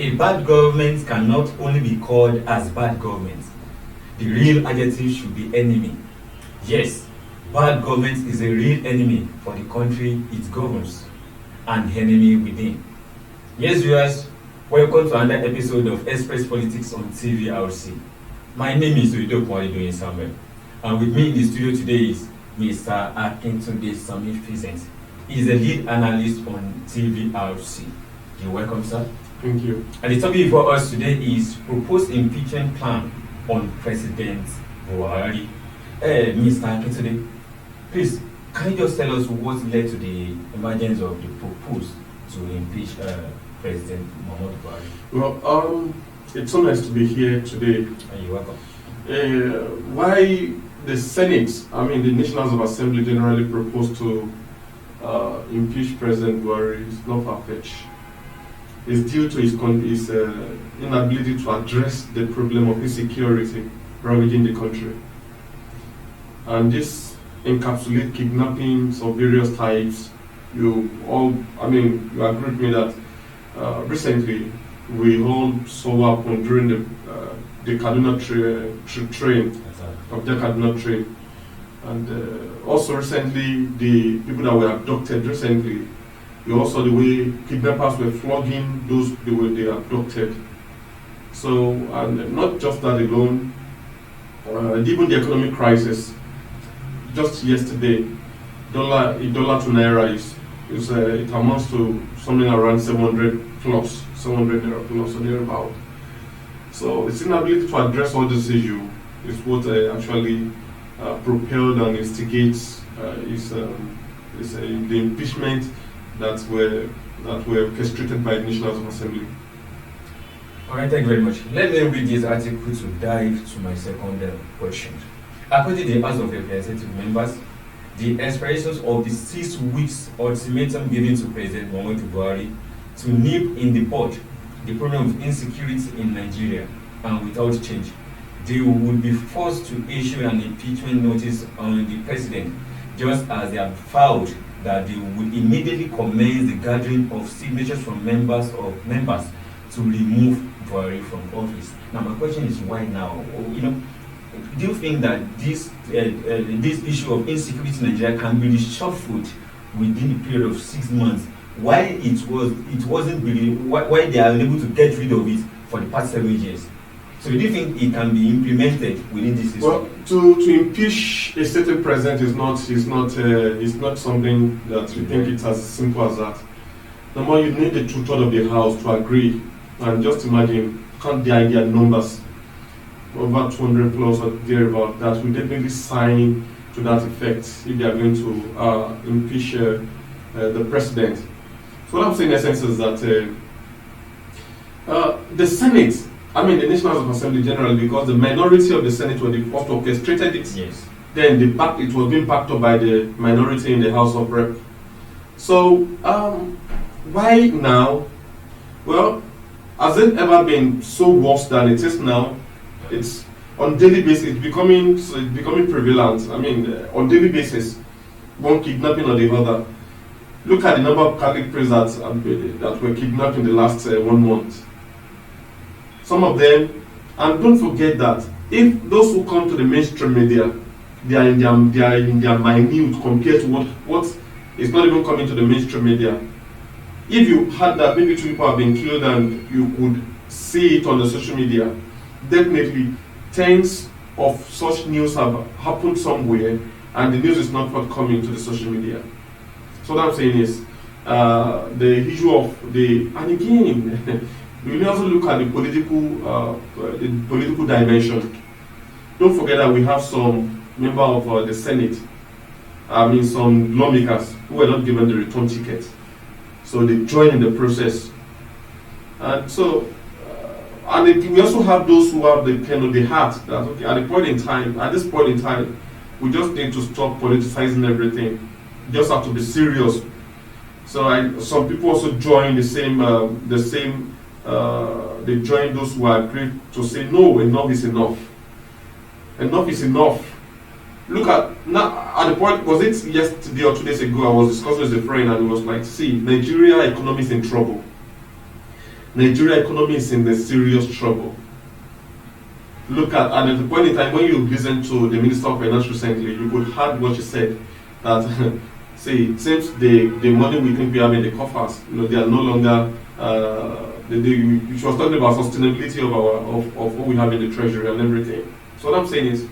A bad government cannot only be called as bad government. The real adjective should be enemy. Yes, bad government is a real enemy for the country it governs and enemy within. Yes, viewers, welcome to another episode of Express Politics on TVRC. My name is Muhammadu Samuel, and with me in the studio today is Mr. Akintunde Sami Pheasant. He is a lead analyst on TVRC. You're welcome, sir. Thank you. And the topic for us today is proposed impeachment plan on President Buhari. Mr. Akintunde, please, can you just tell us what led to the emergence of the proposal to impeach President Muhammadu Buhari? Well, it's so nice to be here today. You're welcome. Why the Senate, the National House of Assembly generally proposed to impeach President Buhari is not far-fetched. It's due to his inability to address the problem of insecurity ravaging the country. And this encapsulates kidnappings of various types. You agree with me that recently we all saw what happened during the Kaduna train, of the Kaduna train. And also recently, the people that were abducted recently, you also the way kidnappers were flogging those they were abducted. So, and not just that alone, even the economic crisis. Just yesterday, dollar to naira it amounts to something around 700 naira plus or thereabout. So its inability to address all this issue is what actually propelled and instigates the impeachment that were orchestrated by the National House of Assembly. All right, thank you very much. Let me read this article to dive to my second question. According to the House of Representative members, the expirations of the 6 weeks ultimatum given to President Muhammadu Buhari to nip in the bud the problem of insecurity in Nigeria, and without change, they would be forced to issue an impeachment notice on the president, just as they have vowed that they would immediately commence the gathering of signatures from members to remove Buhari from office. Now, my question is, why now? Do you think that this issue of insecurity in Nigeria can be reshuffled within a period of 6 months? Why why they are unable to get rid of it for the past 7 years? So do you think it can be implemented within this system? Well, to impeach a certain president is not something that you think it's as simple as that. Number one, you need the 2/3 of the House to agree, and just imagine, count their numbers, over 200 plus or thereabout, that will definitely sign to that effect if they are going to impeach the president. So what I'm saying in essence is that the Senate, the National House of Assembly generally, because the minority of the Senate were the first orchestrated it. Yes. Then it was being backed up by the minority in the House of Rep. So why now? Well, has it ever been so worse than it is now? It's on daily basis. It's becoming prevalent. On daily basis, one kidnapping or the other. Look at the number of Catholic priests that were kidnapped in the last 1 month. Some of them, and don't forget that if those who come to the mainstream media, they are in their minute compared to what is not even coming to the mainstream media. If you had that maybe 2 people have been killed and you could see it on the social media, definitely tens of such news have happened somewhere, and the news is not coming to the social media. So what I'm saying is the issue of and again, we also look at the political dimension. Don't forget that we have some member of the Senate, some lawmakers who were not given the return ticket, so they join in the process, and so. We also have those who have the heart that at this point in time, we just need to stop politicizing everything. We just have to be serious. So some people also join they join those who agree to say no, enough is enough. Enough is enough. Look at the point, was it yesterday or 2 days ago, I was discussing with a friend and it was like, see, Nigeria economy is in trouble. Nigeria economy is in the serious trouble. Look at the point in time when you listen to the Minister of Finance recently, you could heard what she said that see, it seems the money we think we have in the coffers, they are no longer. She was talking about sustainability of what we have in the treasury and everything. So what I'm saying is,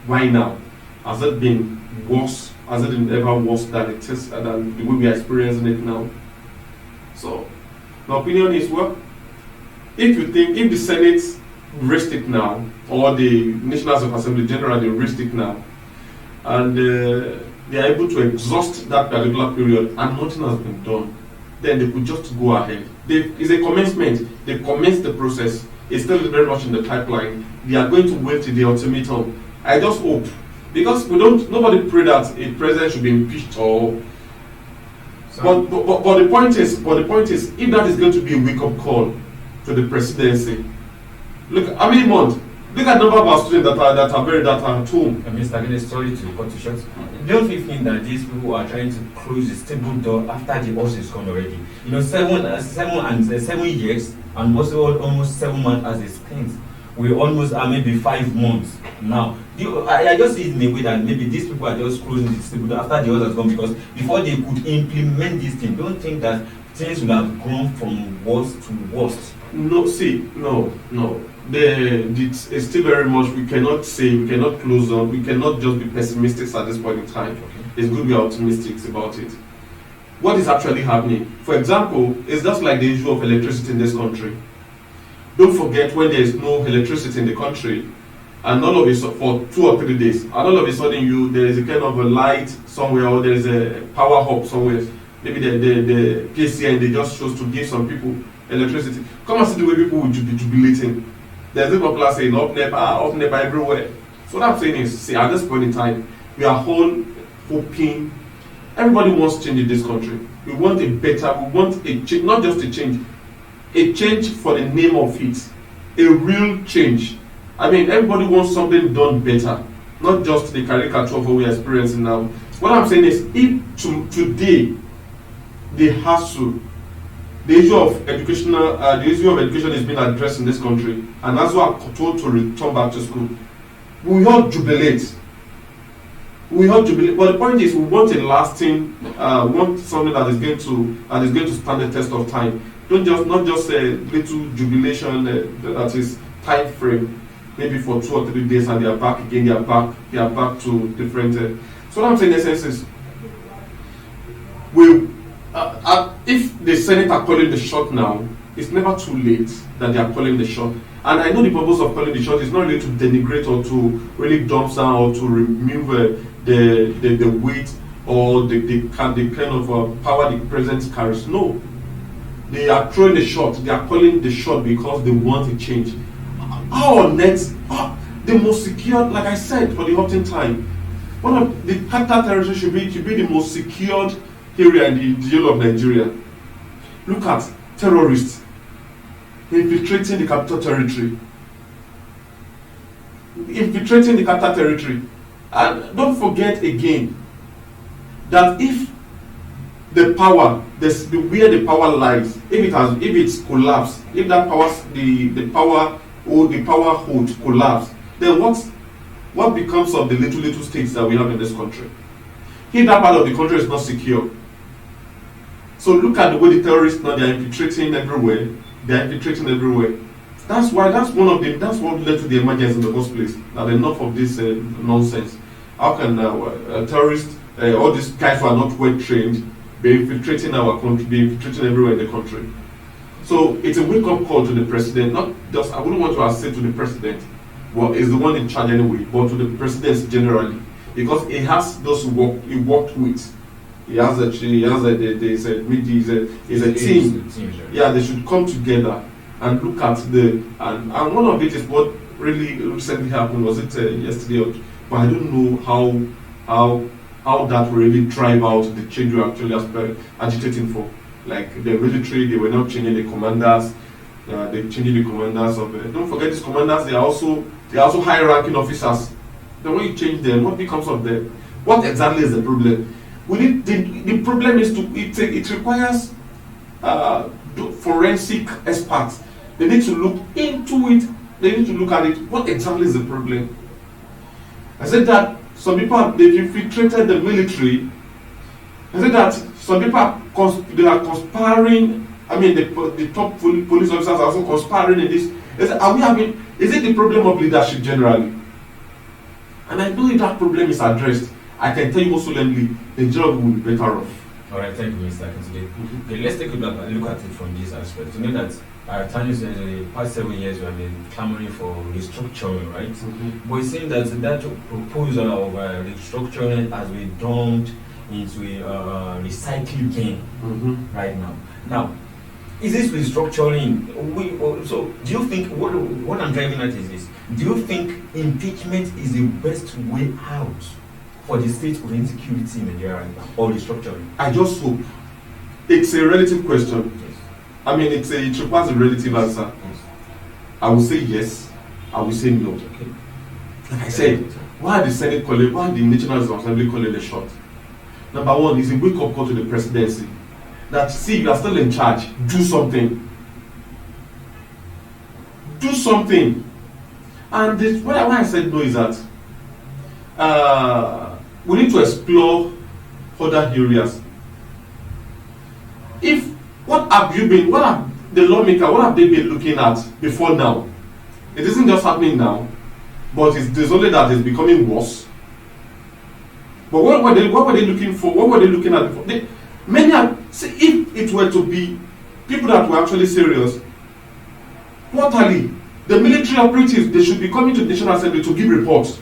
why now? Has it been worse? Has it been ever worse than it is than the way we are experiencing it now? So my opinion is, well, if the Senate raised it now, or the National Assembly generally raised it now, and they are able to exhaust that particular period and nothing has been done, then they could just go ahead. It's a commencement. They commenced the process. It's still very much in the pipeline. They are going to wait till the ultimatum. I just hope, because nobody pray that a president should be impeached or. But the point is, if that is going to be a wake-up call to the presidency, look how many months. Look at the number of our students that are at home. Mr. Gene, sorry to cut you short. Don't you think that these people are trying to close the stable door after the horse is gone already? 7 years and also almost 7 months as it spent. We almost are maybe 5 months now. I just see it in a way that maybe these people are just closing the stable door after the horse has gone, because before they could implement this thing, don't think that things would have gone from worst to worst. No. It's still very much, we cannot close down, we cannot just be pessimistic at this point in time. Okay. It's good to be optimistic about it. What is actually happening? For example, it's just like the issue of electricity in this country. Don't forget, when there is no electricity in the country, and all of it for 2 or 3 days, and all of a sudden there is a kind of a light somewhere, or there is a power hub somewhere, maybe the PCN, they just chose to give some people electricity. Come and see the way people will be jubilating. There's a popular saying, up NEPA everywhere. So what I'm saying is, see, at this point in time, we are all hoping. Everybody wants change in this country. We want a change, not just a change for the name of it, a real change. I mean, everybody wants something done better, not just the caricature of what we are experiencing now. What I'm saying is, if today the hassle, the issue of education is being addressed in this country, and as we are told to return back to school, we all jubilate. But the point is, we want a lasting, want something that is going to stand the test of time. Not just a little jubilation that is time frame, maybe for 2 or 3 days, and they are back again. They are back to different. So what I'm saying in essence is, if the Senate are calling the shot now, it's never too late that they are calling the shot. And I know the purpose of calling the shot is not really to denigrate or to really dump down or to remove the weight or the kind of power the president carries. No. They are throwing the shot. They are calling the shot because they want a change. Our next, the most secured, like I said, for the opting time, one of the capital territory should be the most secured area in the whole of Nigeria. Look at terrorists infiltrating the capital territory. And don't forget again that if the power, where the power lies, if it's collapsed, if that power hold collapse, then what becomes of the little states that we have in this country? If that part of the country is not secure. So look at the way the terrorists now, they are infiltrating everywhere. That's what led to the emergency in the first place. Now enough of this nonsense. How can terrorists, all these guys who are not well trained, be infiltrating our country, be infiltrating everywhere in the country? So it's a wake-up call to the president. Not just, I wouldn't want to say to the president, well, he's the one in charge anyway, but to the presidents generally, because he has those he worked with. He has a team. Yeah, they should come together and look at and one of it is what really recently happened. Was it yesterday? But I don't know how that will really drive out the change we're actually agitating for. Like the military, they were not changing the commanders. They're changing the commanders of. Don't forget these commanders. They are also high-ranking officers. Then when you change them, what becomes of them? What exactly is the problem? The problem is it requires forensic experts. They need to look into it. They need to look at it. What exactly is the problem? I said that some people they've infiltrated the military. I said that some people they are conspiring. I mean, the top police officers are also conspiring in this. Is it the problem of leadership generally? And I know if that problem is addressed, I can tell you most solemnly, the job will be better off. All right, thank you, Mr. Akintunde. Okay, let's take a look at it from this aspect. You know that at times in the past 7 years we have been clamoring for restructuring, right? But it seems that proposal of restructuring has been dumped into a recycling can right now. Now, is this restructuring? So, do you think what I'm driving at is this? Do you think impeachment is the best way out for the state of insecurity in Nigeria right now, or restructuring? I just hope. It's a relative question. Yes. I mean, it requires a relative answer. Yes. I will say yes. I will say no. Okay. Like I said, why the Senate calling? Why the National Assembly calling a shot? Number one is a wake-up call to the presidency. That see, you are still in charge. Do something. Do something. And this, why I said no is that we need to explore other areas. What have the lawmaker, what have they been looking at before now? It isn't just happening now, but there's only that it's becoming worse. But what were they looking for? What were they looking at before? If it were to be people that were actually serious, quarterly, the military operatives, they should be coming to the National Assembly to give reports.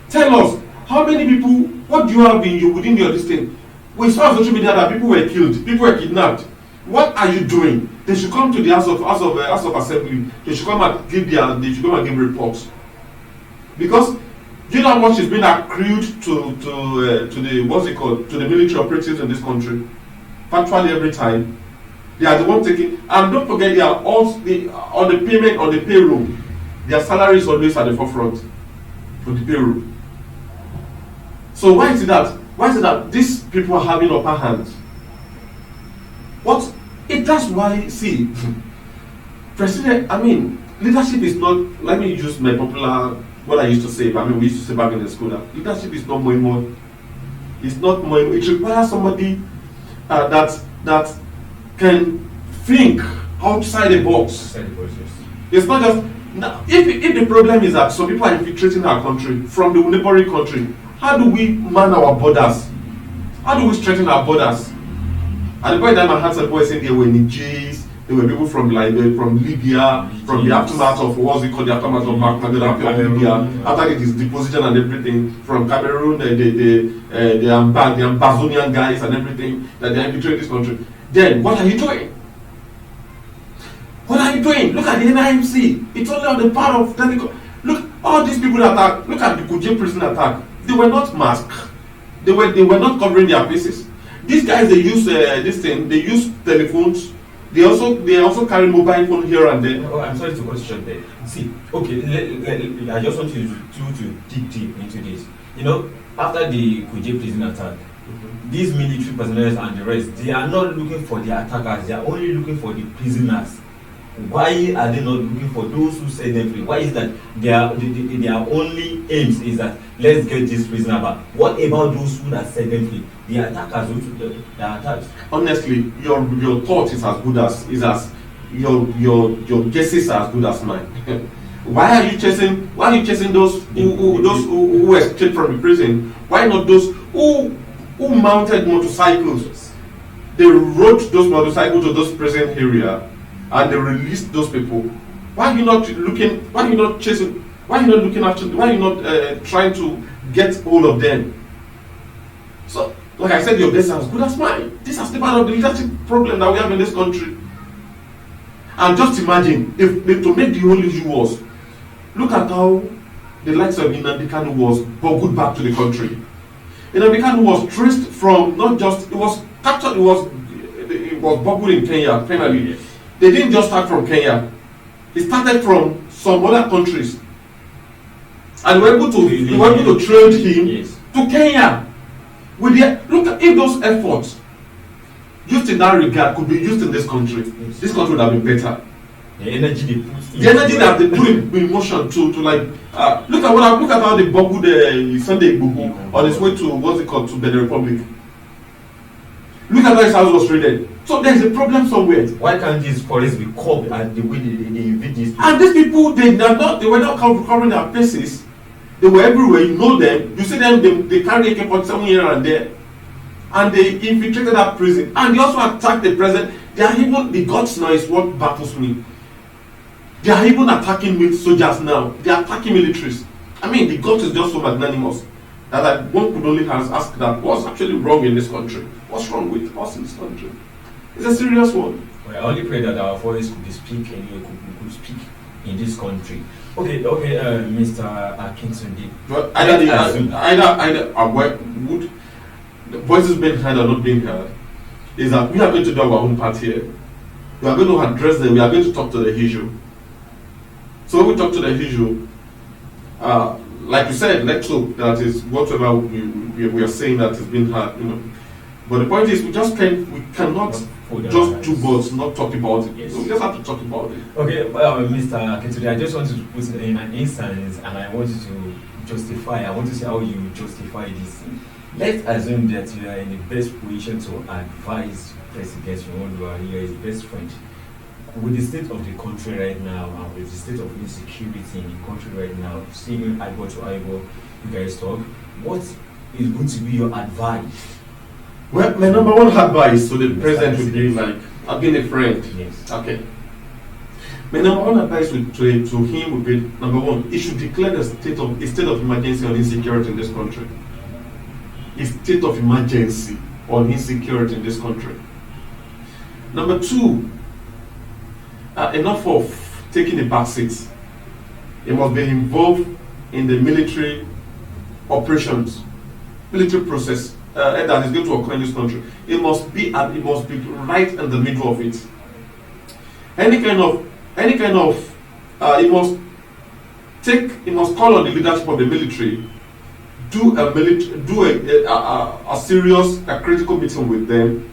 Tell us, how many people, what do you have within your listing? We saw on social media that people were killed, people were kidnapped. What are you doing? They should come to the House of Assembly. They should come and give reports. Because do you know how much is being accrued to the military operatives in this country? Virtually every time. They are the ones taking, and don't forget, they are on the payroll. Their salary is always at the forefront of the payroll. So why is it that these people are having upper hand? That's why, see, leadership is not, let me use my popular, what I used to say, we used to say back in the school, that leadership is not more. It's not more. It requires somebody that can think outside the box. It's not just, if the problem is that some people are infiltrating our country from the neighboring country, how do we man our borders? How do we strengthen our borders? At the point that I had some boys saying they were Nigerians, there were people from Libya, from the aftermath of what's it called, the aftermath of Libya, after the deposition and everything, from Cameroon, the Ambazonian guys and everything, that they infiltrated this country. Then what are you doing? What are you doing? Look at the NIMC. It's only on the part of technical. Look, all these people attack. Look at the Kuje prison attack. They were not masked. They were not covering their faces. These guys, they use they use telephones. They also carry mobile phone here and there. Oh, I'm sorry to cut short there. See, okay, I just want you to dig deep into this. You know, after the Kuje prison attack, these military personnel and the rest, they are not looking for the attackers. They are only looking for the prisoners. Why are they not looking for those who set them free? Why is that their only aims is that let's get this prisoner back? What about those who that set them free? The attackers who took the attacks. Honestly, your thought is as good as your guesses are as good as mine. Why are you chasing those who escaped from the prison? Why not those who mounted motorcycles? They rode those motorcycles to those prison area and they released those people. Why are you not looking? Why are you not chasing? Why are you not looking after? Why are you not trying to get hold of them? So, like I said, your guess is as good as mine. This is the part of the leadership problem that we have in this country. And just imagine if to make the whole issue worse, look at how the likes of Nnamdi Kanu was boggled back to the country. Nnamdi Kanu was traced from not just it was captured. It was boggled in Kenya. Finally, they didn't just start from Kenya. It started from some other countries, and we were able to trade him to Kenya. Look at if those efforts, used in that regard, could be used in this country, this country would have been better. The energy they put in. The energy that they put in motion to like look at how they boggled Sunday Igboho on his way to what's it called, to Benin Republic. Look at how his house was raided. So there is a problem somewhere. Why can't these forests be called and the way they invade these people? And these people, they were not covering their faces. They were everywhere. You know them. You see them. They carry AK-47 here and there, and they infiltrated that prison. And they also attacked the president. They are even, the guts now is what baffles me. They are even attacking soldiers now. They are attacking militaries. I mean, the guts is just so magnanimous that one could only ask that what's actually wrong in this country? What's wrong with us in this country? It's a serious one. Well, I only pray that our voice could speak anyway, could speak in this country. Okay, Mr. Akintunde. But would the voices being heard or not being heard is that we are going to do our own part here. We are going to address them. We are going to talk to the issue. So when we talk to the issue, like you said, let's hope that is whatever we are saying that is being heard. But the point is, we cannot just do words, not talk about it. Yes. So we just have to talk about it. Okay, Mr. Akintunde, I just wanted to put in an instance, and I want you to justify. I want to see how you justify this. Let's assume that you are in the best position to advise President Muhammadu Buhari, you are his best friend. With the state of the country right now, and with the state of insecurity in the country right now, seeing eyeball to eyeball, you guys talk, what is going to be your advice? Well, my number one advice to the president would be like, I've been a friend. Yes. Okay. My number one advice to him would be, number one, he should declare a state of emergency on insecurity in this country. A state of emergency on insecurity in this country. Number two, enough of taking the back seats. He must be involved in the military operations, military process that is going to occur in this country. It must be right in the middle of it. He must call on the leadership of the military, do a serious, critical meeting with them,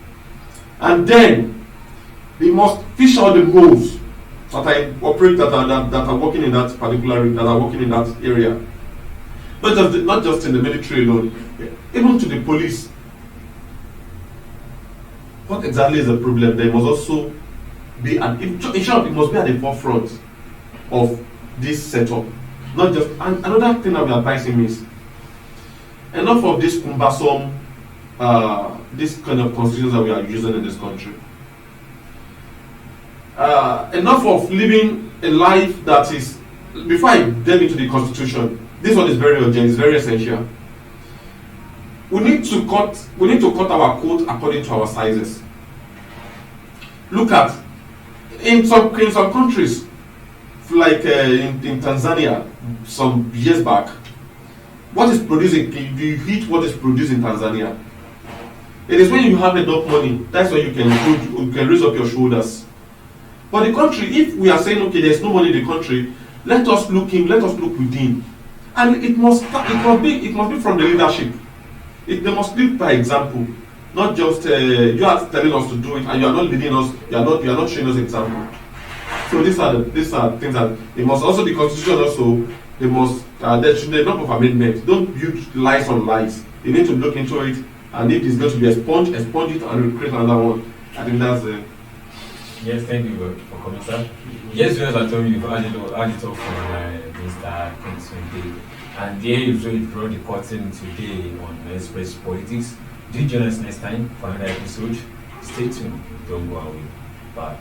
and then he must fish out the moles that are working in that particular, that are working in that area. Not just in the military alone, even to the police. What exactly is the problem? There must also be in short, it must be at the forefront of this setup. Not just, and another thing I will advise him is enough of this cumbersome, this kind of constitutions that we are using in this country. Enough of living a life that is. Before I delve into the constitution, this one is very urgent. It's very essential. We need to cut our coat according to our sizes. Look at in some countries, like in Tanzania, some years back, what is producing? You eat what is produced in Tanzania. It is when you have enough money that's when you can raise up your shoulders. But the country, if we are saying okay, there's no money in the country, let us look within, and it must be from the leadership. They must lead by example, not just you are telling us to do it and you are not leading us. You are not showing us example. So these are things that they must also, the constitution also, they must there should be a number of amendments. Don't build lies on lies. You need to look into it, and if it's going to be expunge it and create another one. I think that's it. Yes, thank you for coming, sir. Yes, just I told you before, I did talk from Mr. Akintunde, and there you really draw the curtain today on Express Politics. Do join us next time for another episode. Stay tuned. Don't go away. Bye.